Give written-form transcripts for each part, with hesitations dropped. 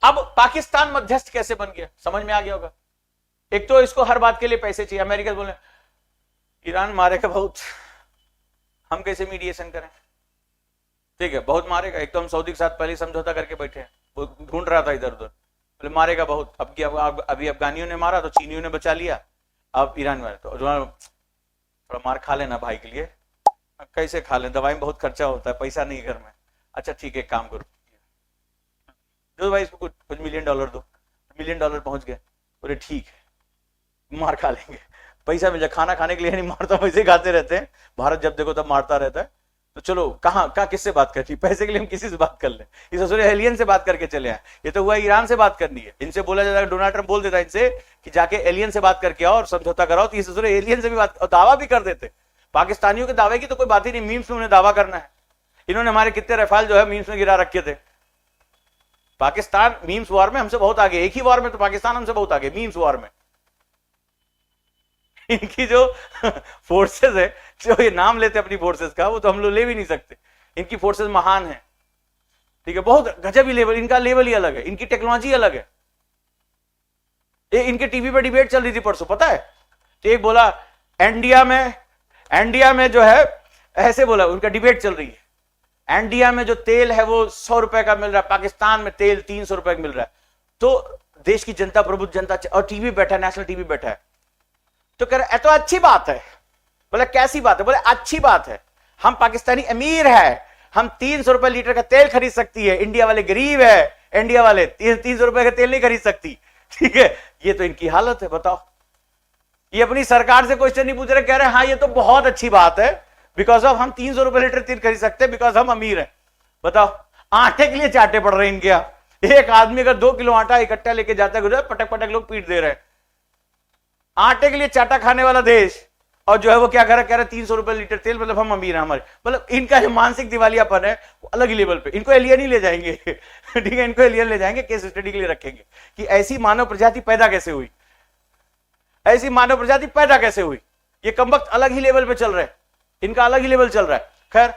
अब पाकिस्तान मध्यस्थ कैसे बन गया, समझ में आ गया होगा। एक तो इसको हर बात के लिए पैसे चाहिए, अमेरिका बोले ईरान मारेगा बहुत, हम कैसे मीडिएशन करें, ठीक है बहुत मारेगा। एक तो हम सऊदी के साथ पहले समझौता करके बैठे हैं, वो ढूंढ रहा था इधर उधर, बोले मारेगा बहुत। अब अभी अफगानियों ने मारा तो चीनियों ने बचा लिया, अब ईरान मारे तो थोड़ा मार खा लेना भाई के लिए। कैसे खा लें, दवाई में बहुत खर्चा होता है, पैसा नहीं घर में। अच्छा ठीक है काम करो, दो भाई इसको कुछ $1 मिलियन दो, $1 मिलियन पहुंच गए, बोले ठीक है मार खा लेंगे, पैसा मिल जाए, खाना खाने के लिए नहीं मारता, वैसे खाते रहते हैं, भारत जब देखो तब मारता रहता है। तो चलो कहाँ किससे बात करनी, पैसे के लिए हम किसी से बात कर लें, इस ससुर एलियन से बात करके चले आए। ये तो हुआ ईरान से बात करनी है, इनसे बोला जाता है, डोनाल्ड ट्रंप बोल देता है इनसे कि जाके एलियन से बात करके आओ और समझौता कराओ, तो ये ससुर एलियन से भी बात, और दावा भी कर देते। पाकिस्तानियों के दावे की तो कोई बात ही नहीं, मीम्स में उन्हें दावा करना है। इन्होंने हमारे कितने रफाल जो है मीम्स में गिरा रखे थे। पाकिस्तान मीम्स वॉर में हमसे बहुत आगे, एक ही वॉर में तो पाकिस्तान हमसे बहुत आगे, मीम्स वॉर में। इनकी जो फोर्सेस है, जो ये नाम लेते अपनी फोर्सेस का, वो तो हम लोग ले भी नहीं सकते। इनकी फोर्सेस महान है, ठीक है, बहुत गजब ही लेवल, इनका लेवल ही अलग है, इनकी टेक्नोलॉजी अलग है। इनके टीवी पे डिबेट चल रही थी परसों, पता है, तो एक बोला इंडिया में जो है, ऐसे बोला, उनका डिबेट चल रही है, इंडिया में जो तेल है वो 100 रुपए का मिल रहा है, पाकिस्तान में तेल 300 रुपए का मिल रहा है। तो देश की जनता, प्रबुद्ध जनता, और टीवी बैठा है, नेशनल टीवी बैठा है, तो कह रहे तो अच्छी बात है। बोले कैसी बात है, बोले अच्छी बात है, हम पाकिस्तानी अमीर है, हम 300 रुपए लीटर का तेल खरीद सकती है, इंडिया वाले गरीब है, इंडिया वाले 300 रुपए का तेल नहीं खरीद सकती, ठीक है। ये तो इनकी हालत है, बताओ। ये अपनी सरकार से क्वेश्चन नहीं पूछ रहे, कह रहे हैं हाँ ये तो बहुत अच्छी बात है, बिकॉज ऑफ हम 300 रुपए लीटर तेल खरीद सकते हैं, बिकॉज हम अमीर हैं। बताओ, आटे के लिए चाटे पड़ रहे हैं इनके यहाँ। एक आदमी अगर 2 किलो आटा इकट्ठा लेके जाता है, पटक पटक लोग पीट दे रहे हैं। आटे के लिए चाटा खाने वाला देश, और जो है वो क्या कह रहा है 300 रुपए लीटर तेल, मतलब हम अमीर हैं हमारे। मतलब इनका जो मानसिक दिवालियापन है वो अलग ही लेवल पे। इनको एलियन ही ले जाएंगे, ठीक है, इनको एलियन ले जाएंगे, केस स्टडी के लिए रखेंगे कि ऐसी मानव प्रजाति पैदा कैसे हुई, ऐसी मानव प्रजाति पैदा कैसे हुई। ये कमबख्त अलग ही लेवल पे चल रहे हैं, इनका अलग ही लेवल चल रहा है। खैर,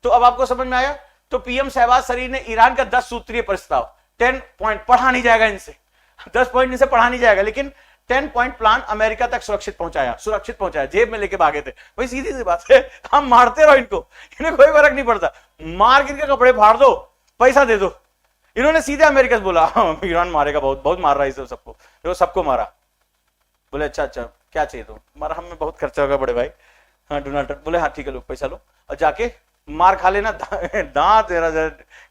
तो अब आपको समझ में आया। तो पीएम शहबाज शरीफ ने ईरान का 10 सूत्रीय प्रस्ताव, 10 पॉइंट, पढ़ा नहीं जाएगा इनसे, 10 पॉइंट इनसे पढ़ा नहीं जाएगा, लेकिन 10 पॉइंट प्लान अमेरिका तक सुरक्षित पहुंचाया, जेब में लेके भागे थे भाई। सीधी सी बात है, हम मारते रहो इनको, इन्हें कोई फर्क नहीं पड़ता, मार के कपड़े फाड़ दो, पैसा दे दो। इन्होंने सीधे अमेरिका से बोला ईरान मारेगा, बहुत मार रहा है सबको, सबको मारा। बोले अच्छा क्या चाहिए तो, मारा हमें बहुत खर्चा होगा बड़े भाई। हाँ, डोनाल्ड ट्रंप बोले हाँ ठीक है लो पैसा लो और जाके मार खा लेना। दांत तेरा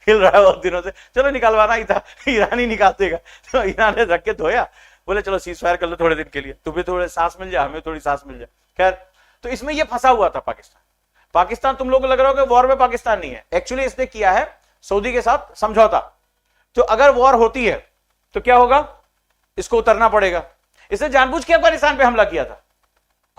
हिल रहा है बहुत दिनों से, चलो निकालवाना ही था, ईरान ही निकाल देगा। तो ईरान ने रख के धोया, बोले चलो सीज फायर कर लो थोड़े दिन के लिए, तुम्हें थोड़े सांस मिल जाए, हमें थोड़ी सांस मिल जाए। खैर, तो इसमें ये फंसा हुआ था पाकिस्तान। तुम लोग लग रहा हो कि वॉर में पाकिस्तान नहीं है, एक्चुअली इसने किया है सऊदी के साथ समझौता। तो अगर वॉर होती है तो क्या होगा, इसको उतरना पड़ेगा। इसने जानबूझ के अफगानिस्तान पे हमला किया था,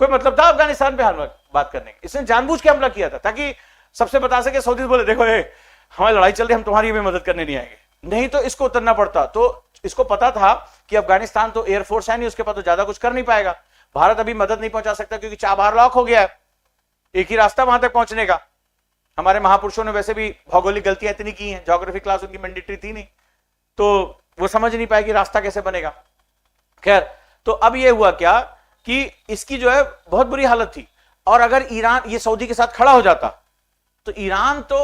कोई मतलब था अफगानिस्तान पे हमला बात करने की, इसने जानबूझ के हमला किया था ताकि सबसे बता सके सऊदी बोले देखो हमारी लड़ाई चल रही है, हम तुम्हारी भी मदद करने नहीं आएंगे, नहीं तो इसको उतरना पड़ता। तो इसको पता था कि अफगानिस्तान तो एयरफोर्स है नहीं, उसके पास तो ज्यादा कुछ कर नहीं पाएगा, भारत अभी मदद नहीं पहुंचा सकता क्योंकि चाबहार लॉक हो गया है, एक ही रास्ता वहां तक पहुंचने का। हमारे महापुरुषों ने वैसे भी भौगोलिक गलतियां इतनी की हैं, ज्योग्राफी क्लास उनकी मैंडेटरी थी नहीं, तो वो समझ नहीं पाए कि रास्ता कैसे बनेगा। खैर, तो अब ये हुआ क्या कि इसकी जो है बहुत बुरी हालत थी, और अगर ईरान ये सऊदी के साथ खड़ा हो जाता तो ईरान तो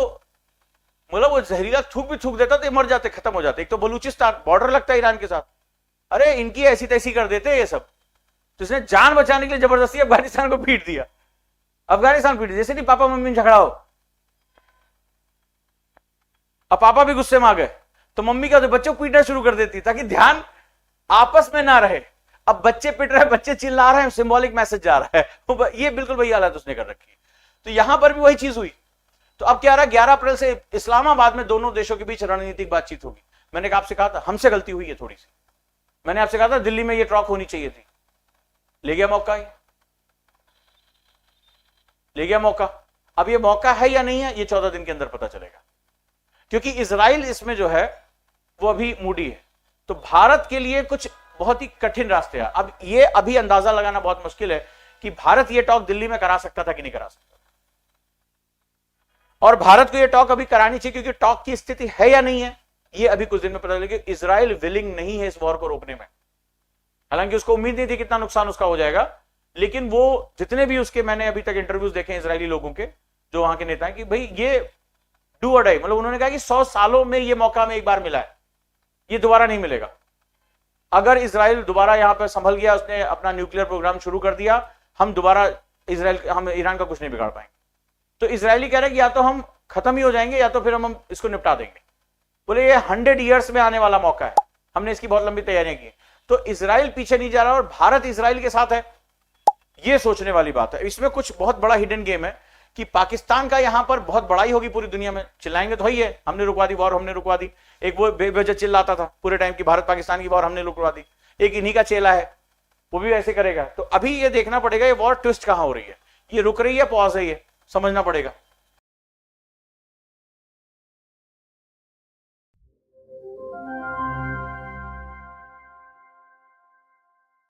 मतलब वो जहरीला थूक भी थूक देता तो मर जाते, खत्म हो जाते। एक तो बलूचिस्तान बॉर्डर लगता है ईरान के साथ, अरे इनकी ऐसी तैसी कर देते ये सब। तो इसने जान बचाने के लिए जबरदस्ती अफगानिस्तान को पीट दिया, अफगानिस्तान पीट दिया। जैसे नहीं पापा मम्मी में झगड़ा हो, अब पापा भी गुस्से में आ गए तो मम्मी का तो बच्चों को पीटना शुरू कर देती ताकि ध्यान आपस में ना रहे। अब बच्चे पिट रहे हैं, बच्चे चिल्ला रहे हैं, सिंबॉलिक मैसेज जा रहा है। ये बिल्कुल वही हालत उसने कर रखी है। तो यहां पर भी वही चीज हुई। तो अब क्या रहा, 11 अप्रैल से इस्लामाबाद में दोनों देशों के बीच रणनीतिक बातचीत होगी। मैंने आपसे कहा था, हमसे गलती हुई है थोड़ी सी, मैंने आपसे कहा था दिल्ली में ये टॉक होनी चाहिए थी, ले गया मौका, ले गया मौका। अब ये मौका है या नहीं है, ये 14 दिन के अंदर पता चलेगा, क्योंकि इजराइल इसमें जो है वो अभी मूडी है। तो भारत के लिए कुछ बहुत ही कठिन रास्ते हैं। अब ये अभी अंदाजा लगाना बहुत मुश्किल है कि भारत ये टॉक दिल्ली में करा सकता था कि नहीं करा सकता, और भारत को ये टॉक अभी करानी चाहिए क्योंकि टॉक की स्थिति है या नहीं है ये अभी कुछ दिन में पता चला कि इजराइल विलिंग नहीं है इस वॉर को रोकने में। हालांकि उसको उम्मीद नहीं थी कितना नुकसान उसका हो जाएगा, लेकिन वो जितने भी उसके मैंने अभी तक इंटरव्यूज देखे इजरायली लोगों के, जो वहां के नेता हैं, कि भाई ये डू और डाई, मतलब उन्होंने कहा कि 100 सालों में ये मौका में एक बार मिला है, ये दोबारा नहीं मिलेगा। अगर इजराइल दोबारा यहां पर संभल गया, उसने अपना न्यूक्लियर प्रोग्राम शुरू कर दिया, हम दोबारा हम ईरान का कुछ नहीं बिगाड़ पाएंगे। तो इजरायली कह रहे हैं कि या तो हम खत्म ही हो जाएंगे या तो फिर हम इसको निपटा देंगे। बोले ये 100 ईयर्स में आने वाला मौका है, हमने इसकी बहुत लंबी तैयारियां की। तो इजराइल पीछे नहीं जा रहा और भारत इजराइल के साथ है, ये सोचने वाली बात है। इसमें कुछ बहुत बड़ा हिडन गेम है कि पाकिस्तान का यहां पर बहुत बड़ाई होगी पूरी दुनिया में, चिल्लाएंगे तो ही है, हमने रुकवा दी वॉर, हमने रुकवा दी। एक वो बेवजह चिल्लाता था पूरे टाइम की भारत पाकिस्तान की वॉर हमने रुकवा दी, एक इन्हीं का चेला है वो भी ऐसे करेगा। तो अभी ये देखना पड़ेगा ये वॉर ट्विस्ट कहां हो रही है, ये रुक रही है, पॉज है, ये समझना पड़ेगा।